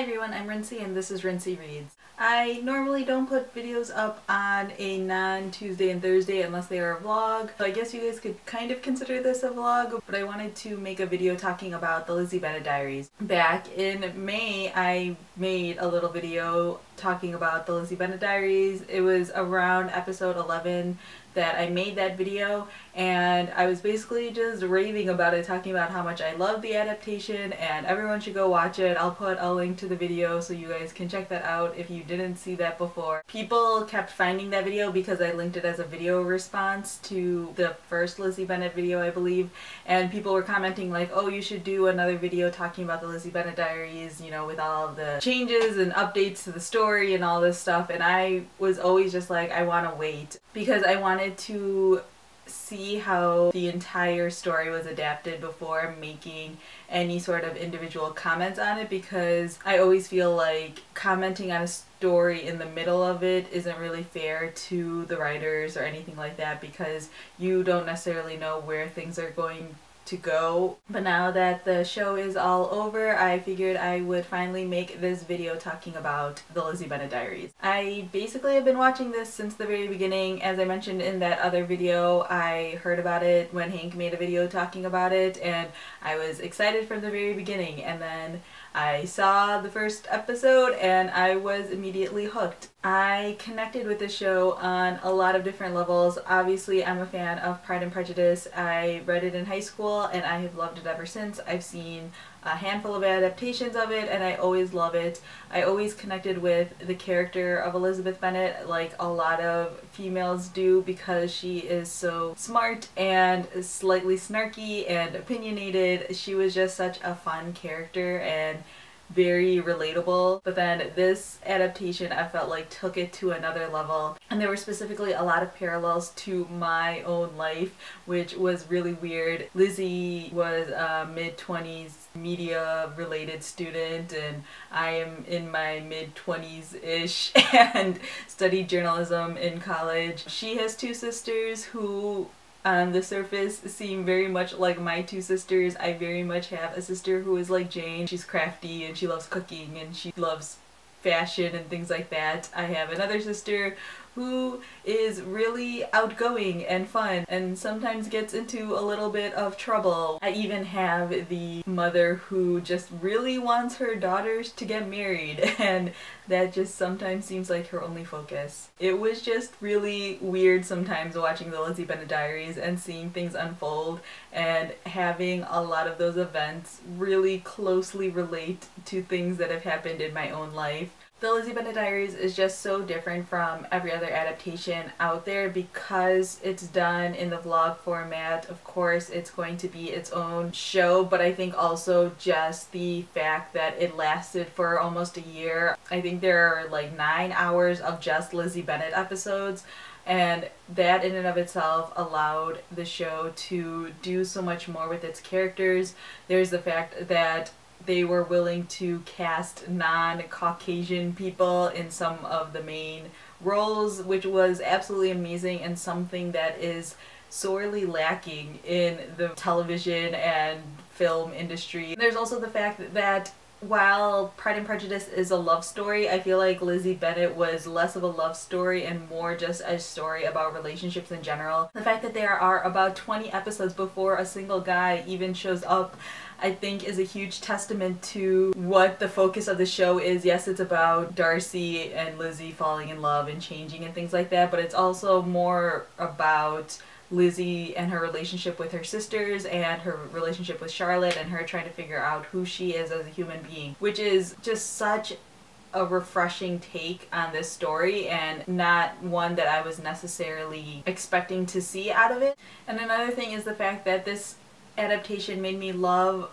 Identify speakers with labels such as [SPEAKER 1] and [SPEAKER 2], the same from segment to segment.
[SPEAKER 1] everyone, I'm Rincey and this is Rincey Reads. I normally don't put videos up on a non-Tuesday and Thursday unless they are a vlog. So I guess you guys could kind of consider this a vlog, but I wanted to make a video talking about the Lizzie Bennet Diaries. Back in May, I made a little video talking about the Lizzie Bennet Diaries. It was around episode 11 that I made that video, and I was basically just raving about it, talking about how much I love the adaptation and everyone should go watch it. I'll put a link to the video so you guys can check that out if you didn't see that before. People kept finding that video because I linked it as a video response to the first Lizzie Bennet video, I believe, and people were commenting like, oh, you should do another video talking about the Lizzie Bennet Diaries, you know, with all of the changes and updates to the story and all this stuff, and I was always just like, I want to wait because I wanted to see how the entire story was adapted before making any sort of individual comments on it, because I always feel like commenting on a story in the middle of it isn't really fair to the writers or anything like that, because you don't necessarily know where things are going to go. But now that the show is all over, I figured I would finally make this video talking about the Lizzie Bennet Diaries. I basically have been watching this since the very beginning. As I mentioned in that other video, I heard about it when Hank made a video talking about it, and I was excited from the very beginning, and then I saw the first episode and I was immediately hooked. I connected with the show on a lot of different levels. Obviously, I'm a fan of Pride and Prejudice. I read it in high school and I have loved it ever since. I've seen a handful of adaptations of it and I always love it. I always connected with the character of Elizabeth Bennet like a lot of females do, because she is so smart and slightly snarky and opinionated. She was just such a fun character and very relatable. But then this adaptation, I felt like, took it to another level, and there were specifically a lot of parallels to my own life, which was really weird. Lizzie was a mid-20s media related student and I am in my mid-20s-ish and studied journalism in college. She has two sisters who on the surface seem very much like my two sisters. I very much have a sister who is like Jane. She's crafty and she loves cooking and she loves fashion and things like that. I have another sister who is really outgoing and fun and sometimes gets into a little bit of trouble. I even have the mother who just really wants her daughters to get married, and that just sometimes seems like her only focus. It was just really weird sometimes watching the Lizzie Bennet Diaries and seeing things unfold and having a lot of those events really closely relate to things that have happened in my own life. The Lizzie Bennet Diaries is just so different from every other adaptation out there because it's done in the vlog format. Of course, it's going to be its own show, but I think also just the fact that it lasted for almost a year. I think there are like 9 hours of just Lizzie Bennet episodes, and that in and of itself allowed the show to do so much more with its characters. There's the fact that they were willing to cast non-Caucasian people in some of the main roles, which was absolutely amazing and something that is sorely lacking in the television and film industry. There's also the fact that while Pride and Prejudice is a love story, I feel like Lizzie Bennet was less of a love story and more just a story about relationships in general. The fact that there are about 20 episodes before a single guy even shows up, I think, is a huge testament to what the focus of the show is. Yes, it's about Darcy and Lizzie falling in love and changing and things like that, but it's also more about Lizzie and her relationship with her sisters and her relationship with Charlotte and her trying to figure out who she is as a human being, which is just such a refreshing take on this story and not one that I was necessarily expecting to see out of it. And another thing is the fact that this adaptation made me love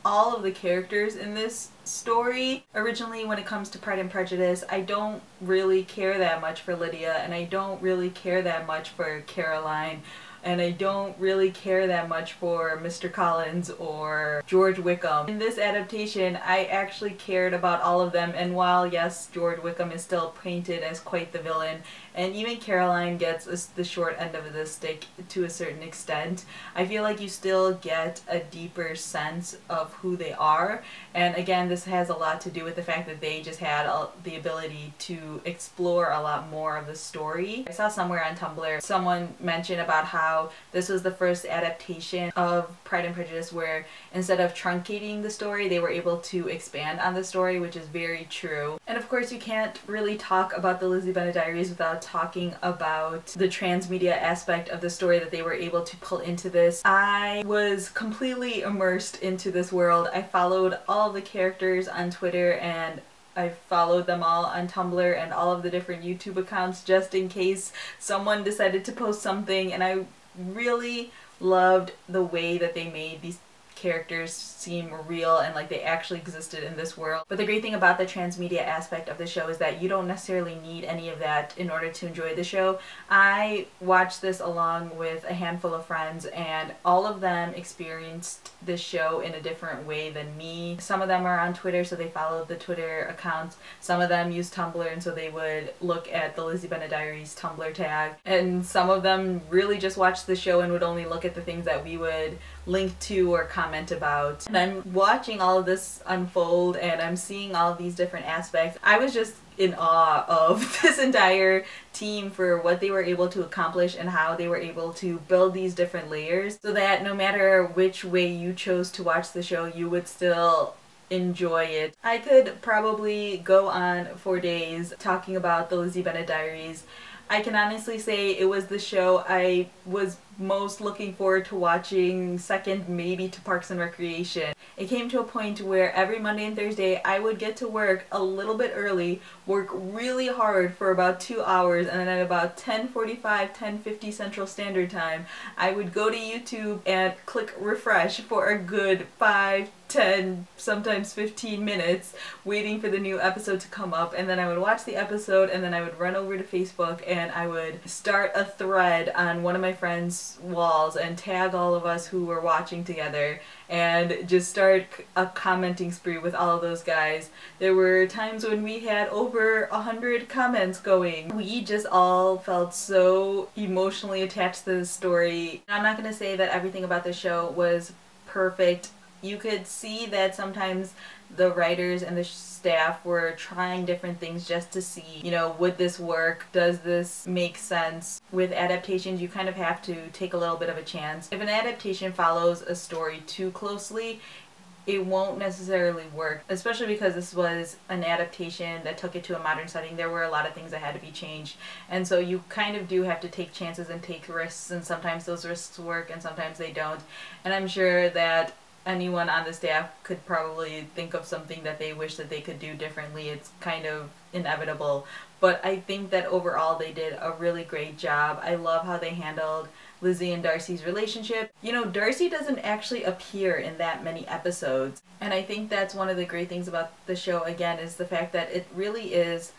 [SPEAKER 1] all of the characters in this story. Originally, when it comes to Pride and Prejudice, I don't really care that much for Lydia and I don't really care that much for Caroline, and I don't really care that much for Mr. Collins or George Wickham. In this adaptation, I actually cared about all of them, and while yes, George Wickham is still painted as quite the villain, and even Caroline gets the short end of the stick to a certain extent, I feel like you still get a deeper sense of who they are. And again, this has a lot to do with the fact that they just had the ability to explore a lot more of the story. I saw somewhere on Tumblr someone mention about how this was the first adaptation of Pride and Prejudice where instead of truncating the story, they were able to expand on the story, which is very true. And of course, you can't really talk about the Lizzie Bennet Diaries without talking about the transmedia aspect of the story that they were able to pull into this. I was completely immersed into this world. I followed all of the characters on Twitter, and I followed them all on Tumblr and all of the different YouTube accounts just in case someone decided to post something, and I really loved the way that they made these characters seem real and like they actually existed in this world. But the great thing about the transmedia aspect of the show is that you don't necessarily need any of that in order to enjoy the show. I watched this along with a handful of friends, and all of them experienced this show in a different way than me. Some of them are on Twitter, so they followed the Twitter accounts. Some of them use Tumblr, and so they would look at the Lizzie Bennet Diaries Tumblr tag. And some of them really just watched the show and would only look at the things that we would link to or comment about. And I'm watching all of this unfold, and I'm seeing all of these different aspects. I was just in awe of this entire team for what they were able to accomplish and how they were able to build these different layers so that no matter which way you chose to watch the show, you would still enjoy it. I could probably go on for days talking about the Lizzie Bennet Diaries. I can honestly say it was the show I was most looking forward to watching, second maybe to Parks and Recreation. It came to a point where every Monday and Thursday I would get to work a little bit early, work really hard for about 2 hours, and then at about 10:45, 10:50 Central Standard Time, I would go to YouTube and click refresh for a good 5, 10, sometimes 15 minutes waiting for the new episode to come up, and then I would watch the episode, and then I would run over to Facebook and I would start a thread on one of my friends' walls and tag all of us who were watching together and just start a commenting spree with all of those guys. There were times when we had over 100 comments going. We just all felt so emotionally attached to the story. I'm not going to say that everything about the show was perfect. You could see that sometimes the writers and the staff were trying different things just to see, you know, would this work? Does this make sense? With adaptations, you kind of have to take a little bit of a chance. If an adaptation follows a story too closely, it won't necessarily work, especially because this was an adaptation that took it to a modern setting. There were a lot of things that had to be changed, and so you kind of do have to take chances and take risks, and sometimes those risks work and sometimes they don't. And I'm sure that anyone on the staff could probably think of something that they wish that they could do differently. It's kind of inevitable. But I think that overall they did a really great job. I love how they handled Lizzie and Darcy's relationship. You know, Darcy doesn't actually appear in that many episodes. And I think that's one of the great things about the show, again, is the fact that it really is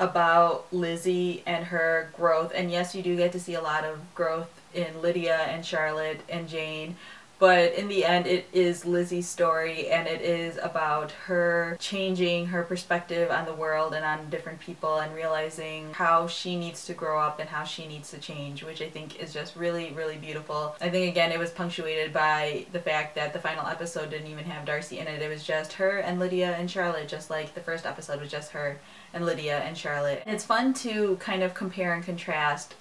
[SPEAKER 1] about Lizzie and her growth. And yes, you do get to see a lot of growth in Lydia and Charlotte and Jane, but in the end it is Lizzie's story, and it is about her changing her perspective on the world and on different people and realizing how she needs to grow up and how she needs to change, which I think is just really, really beautiful. I think again it was punctuated by the fact that the final episode didn't even have Darcy in it. It was just her and Lydia and Charlotte, just like the first episode was just her and Lydia and Charlotte. And it's fun to kind of compare and contrast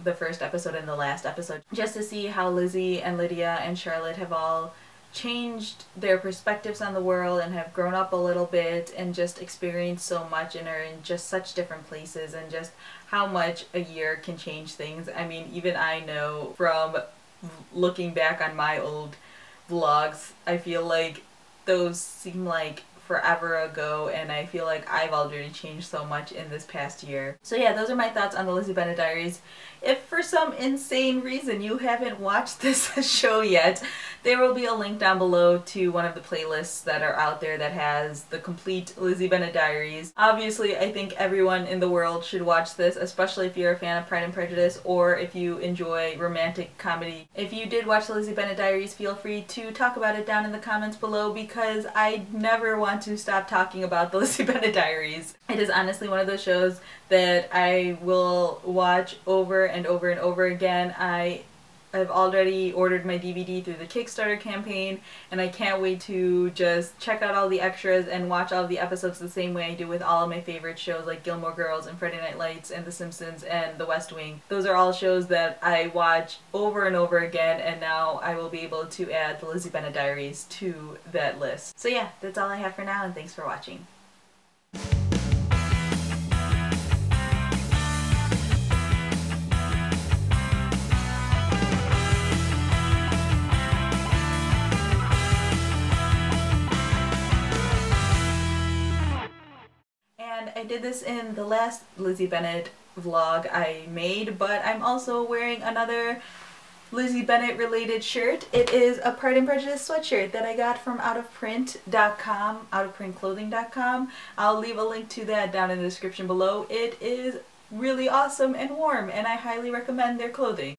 [SPEAKER 1] the first episode and the last episode, just to see how Lizzie and Lydia and Charlotte have all changed their perspectives on the world and have grown up a little bit and just experienced so much and are in just such different places, and just how much a year can change things. I mean, even I know from looking back on my old vlogs, I feel like those seem like forever ago, and I feel like I've already changed so much in this past year. So yeah, those are my thoughts on the Lizzie Bennet Diaries. If for some insane reason you haven't watched this show yet, there will be a link down below to one of the playlists that are out there that has the complete Lizzie Bennet Diaries. Obviously, I think everyone in the world should watch this, especially if you're a fan of Pride and Prejudice or if you enjoy romantic comedy. If you did watch the Lizzie Bennet Diaries, feel free to talk about it down in the comments below, because I never want to stop talking about the Lizzie Bennet Diaries. It is honestly one of those shows that I will watch over and over and over again. I've already ordered my DVD through the Kickstarter campaign, and I can't wait to just check out all the extras and watch all of the episodes the same way I do with all of my favorite shows like Gilmore Girls and Friday Night Lights and The Simpsons and The West Wing. Those are all shows that I watch over and over again, and now I will be able to add the Lizzie Bennet Diaries to that list. So yeah, that's all I have for now, and thanks for watching. And I did this in the last Lizzie Bennet vlog I made, but I'm also wearing another Lizzie Bennet related shirt. It is a Pride and Prejudice sweatshirt that I got from outofprint.com, outofprintclothing.com. I'll leave a link to that down in the description below. It is really awesome and warm, and I highly recommend their clothing.